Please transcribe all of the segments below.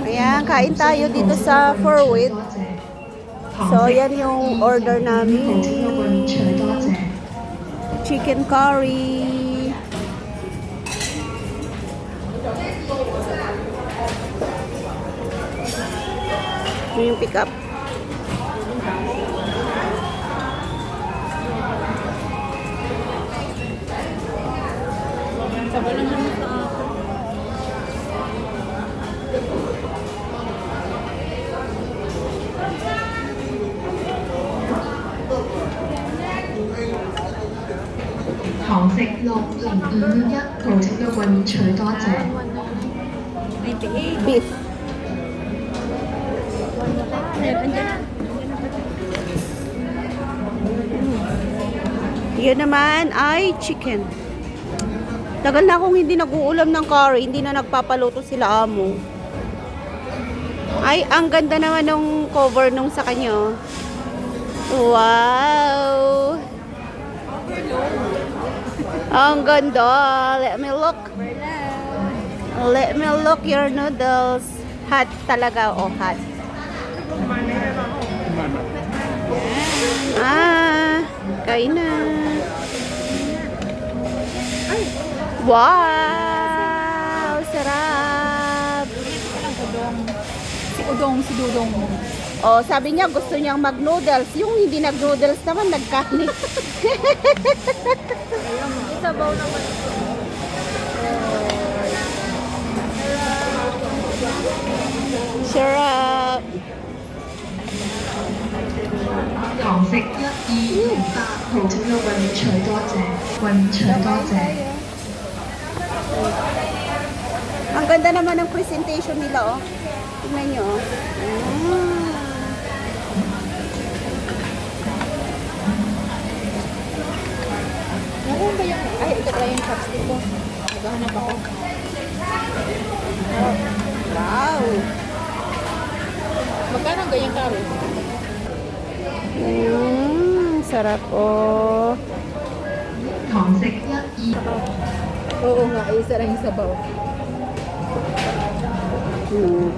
Ayan, kain tayo dito sa Forward. So, yan yung order namin. Chicken curry. Ito yung pick up. Sabi naman sa Beef. Yan naman ay chicken. Tagal na akong hindi nag-uulam ng curry, hindi na nagpapaluto sila amo. Ay, ang ganda naman ng cover nung sa kanya. Wow! Ang ganda. Let me look. Let me look your noodles. Hot talaga. Oh, hot. Ah, kain na. Wow! Sarap! si Dudong. Oh, sabi niya gusto niyang mag-noodles. Yung hindi nag-noodles naman, nagkanin. Sabaw naman. Sarap! Ang ganda naman ng presentation nila, oh. Tingnan nyo, oh. Meron ba yung... Ay, ito pala yung chopstick ko. Naghahanap ako. Wow! Magkano ang ganyang karo? Sarap, oh. Oo nga, isa lang yung sabaw. Mm.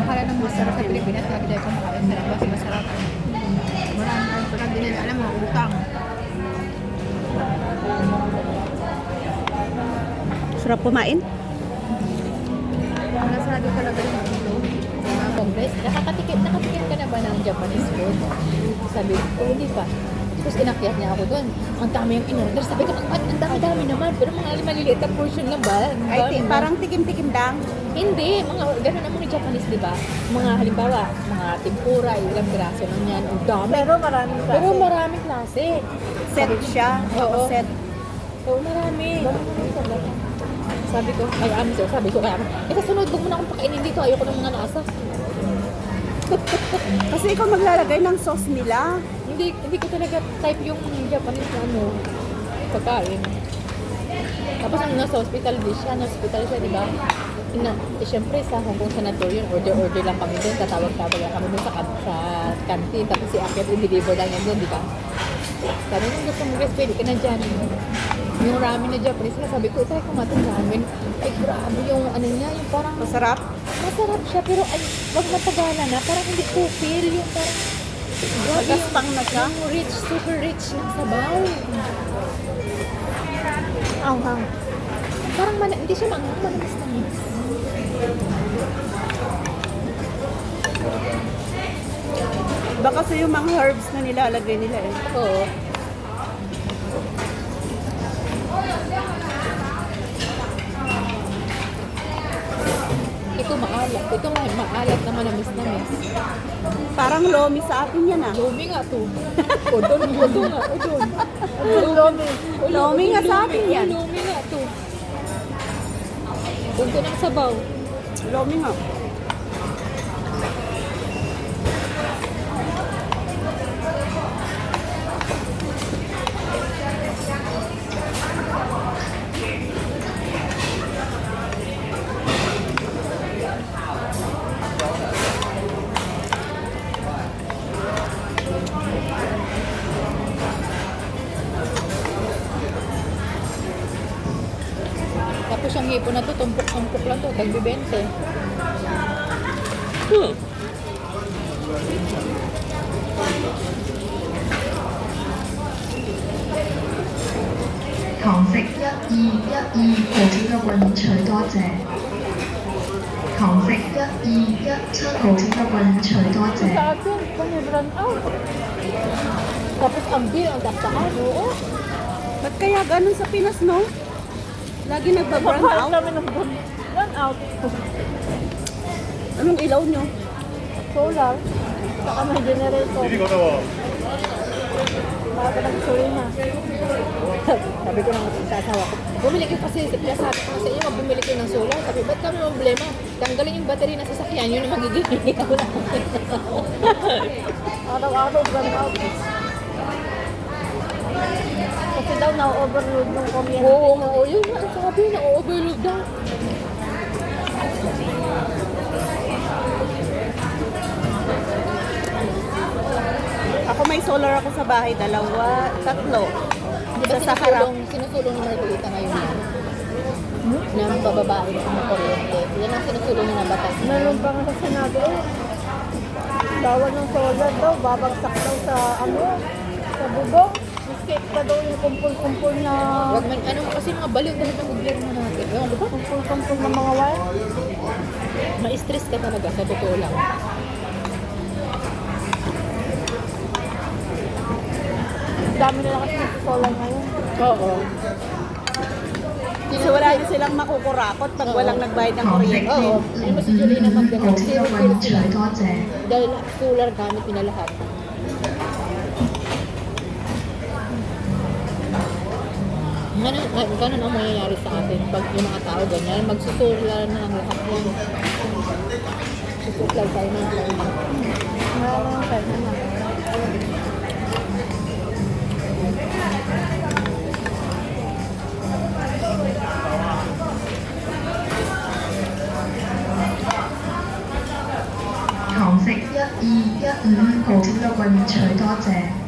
Akala ng masarap sa Pilipinas, lagi dahil kumakain sa labas, masarap. Marami kang pagkat din nila alam, mga utang. Sarap kumain. Masarap talaga yung ito. Mga Congress. Nakatikim ka na ba ng Japanese food? Sabi ko, hindi pa. Tapos inakyat niya ako doon. Ang dami yung in-order. Sabi ko, ang dami naman. Pero mga maliliit na portion lang ba? Parang tikim-tikim lang. Hindi, mga ganun ang mga Japanese, di ba? Mga halimbawa, mga tempura, ilang piraso lang yan. Ang dami. Pero maraming klase. Set siya. Oo. Set. Oo, marami. Sabi ko, sabi ko kaya, sa sunod, huwag mo na akong pakainin dito. Ayoko ng mga nasa. Kasi ikaw maglalagay ng sauce nila. Hindi ko talaga type yung Japanese na pagkain. Tapos ang nasa hospital siya, di ba? Siyempre sa Hong Kong Sanatorium, order lang kami doon, tatawag-tawag lang kami doon sa canteen, tapos si Akit i-deliver lang yan doon, di ba? Sabi ko, gusto mo guys, pwede ka na dyan. Yung ramen na Japanese, sabi ko, try ko nga itong ramen. Ay, grabe yung ano niya, yung parang... Masarap. Masarap siya, pero ay, wag matagalan na, parang hindi ko feel yung parang... Grabe Magaspang na siya. yung rich, super rich ng sabaw. Ang parang hindi siya manamis-namis. Baka kasi yung mga herbs na nilalagay nila eh. Oo. Ito maalat. Ito maalat na manamis-namis. Parang lomi sa atin yan ah. Lomi nga to. Udon nga. Lomi nga sa atin yan. Lomi nga to. Udon ng sabaw. Lomi nga. Tapos yung hipon na to, tumpok-tumpok lang to, tagbi-20. 堂食1212號子嘅運取多謝。堂食1217號子嘅運取多 Sa 謝。 atin, panibran out. Tapos ang bill, ang taas. Oo. Ba't kaya ganun sa Pinas, no? Lagi nagba-brown Kapal out. kami ng run out. Anong ilaw nyo? Solar. Saka may generator. Bago nagsulina. Sabi ko lang sa asawa ko, bumili kayo kasi, sabi ko sa inyo, bumili kayo ng solar. Sabi, ba't kami ang problema? Tanggalin yung battery na sasakyan, yun ang magiging ilaw lang. Araw-araw, run out. Kasi daw na-overload ng kuryente. Oo, yun nga, sabi, na-overload daw. Ako may solar ako sa bahay, dalawa, tatlo. Di ba Isa sa harap. sinusulong ni Marcolita ngayon na ng bababae ng kuryente. Yan ang sinusulong niya na batas. Meron pa nga sinabi, bawal ng solar daw, babagsak daw sa sa bubong. Escape ka daw yung kumpul-kumpul na Wag man, ano, kasi mga baliw dahil ng gobyerno natin. Ewan ko ba? kumpul-kumpul na mga wire. Ma-stress ka talaga, sa totoo lang. Dami nila kasi ng solar ngayon. Oo. So wala din silang makukurakot pag walang nagbayad ng 堂食 kuryente. Oo. Yun mo si Jolina 5號 mag-ganun. 子嘅 Zero 運 kill 取 sila. 多謝。 Dahil solar gamit nila lahat. Ganun ang mangyayari sa atin pag yung mga tao ganyan, magsusolar na ang lahat yan. Susupply tayo ng climate. Meron yung time naman.「堂食1215號子嘅運取多謝。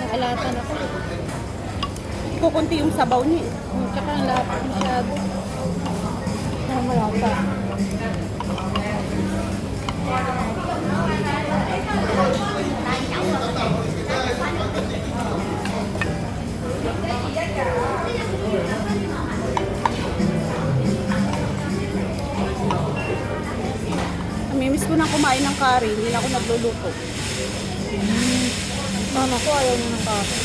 Naalatan ako. Kukunti yung sabaw niya. eh. Tsaka ang lapit masyado. Malasa. Namimiss ko nang kumain ng curry, hindi na ako nagluluto. Mama ko ayaw niya ng kape.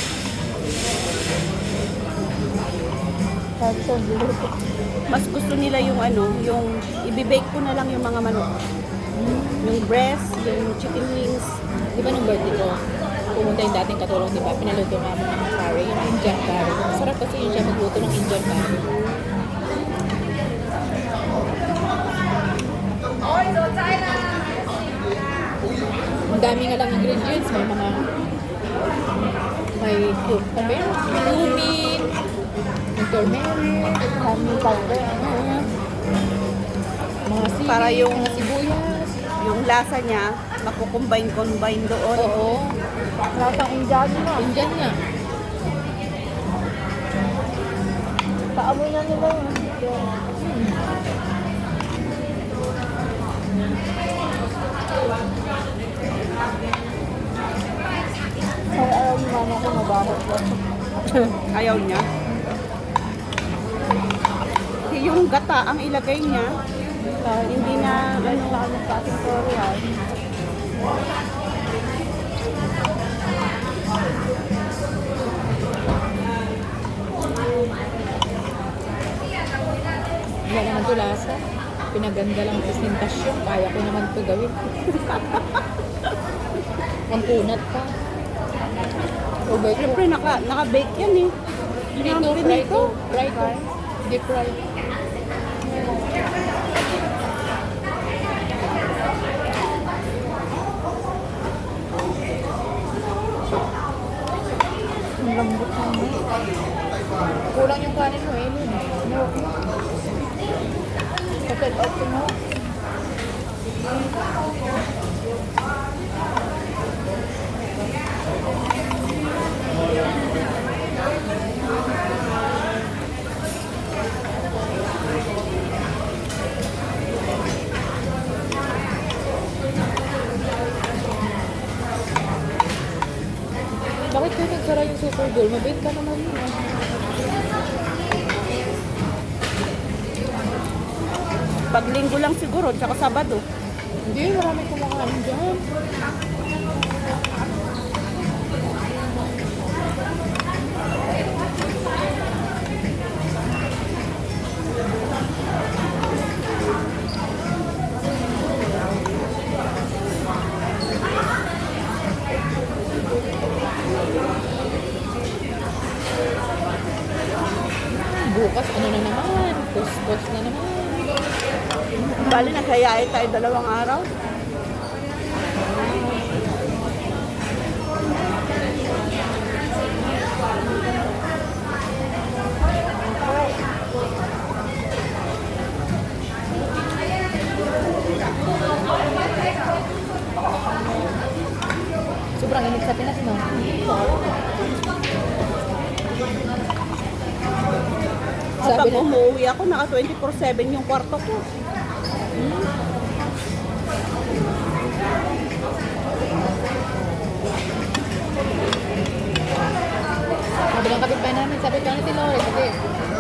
Sabi sa diluto. Mas gusto nila yung yung ibibake ko na lang yung mga manok. Yung breast, yung chicken wings. Di ba nung birthday ko, pumunta yung dating katulong, di ba? Pinaluto namin ng curry, yung Indian curry. Masarap kasi yun siya magluto ng Indian curry. Ang dami nga lang ingredients. May mga may cumin, may turmeric, Daming powder. mga sili, Para yung- mga sibuyas. Yung lasa niya, makukombine doon. Oo, Lasang Indiano na. Indian nga. Paamoy na nila yun. Ay, ayaw ni mama ko mabahot ko. Ayaw niya. Yung gata ang ilagay niya, hindi na Ano lang ang sa ating Korean. Wala naman to lasa. Pinaganda lang presentasyon. Kaya ko naman to gawin. Ang punat pa. Over ko. Siyempre naka-bake yan eh. Prito, prito. Prito. Deep fry. Ang lambot naman. Kulang yung kanin mo eh. No. Paket out ko mo. Bakit kayo nagsara yung super girl? Mabait ka naman yun. Paglinggo lang siguro, tsaka Sabado. Hindi, maraming kumakain dyan. Bukas, ano na naman? Kuskus na naman. Bali, naghayain tayo 2 araw. Sobrang init sa Pinas, no? Kapag Sabi na, umuwi ako, naka 24/7 yung kwarto ko. sabi ng kapitbahay namin, sabi ko, ano tinore? Kasi,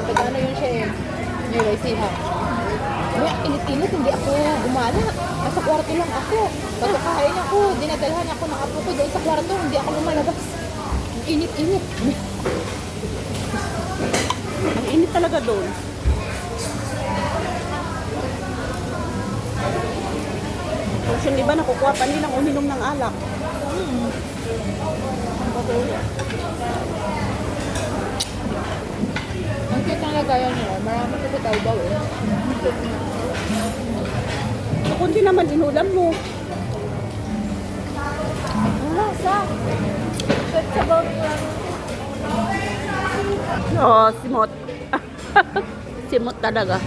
pagkano yun siya eh. Yung Siha. May init-init, hindi ako gumala. Nasa kwarto lang ako. Pagkakain ako, dinadalhan ako ng apo ko doon sa kwarto, hindi ako lumalabas. Init-init. Ang init talaga doon. Tapos yung iba nakukuha pa nilang uminom ng alak. Ang cute ng lagayan nila, marami ko sa tawbaw eh. So, kundi naman inulam mo. Ano, sa? It's about Oo, simot. Simot talaga.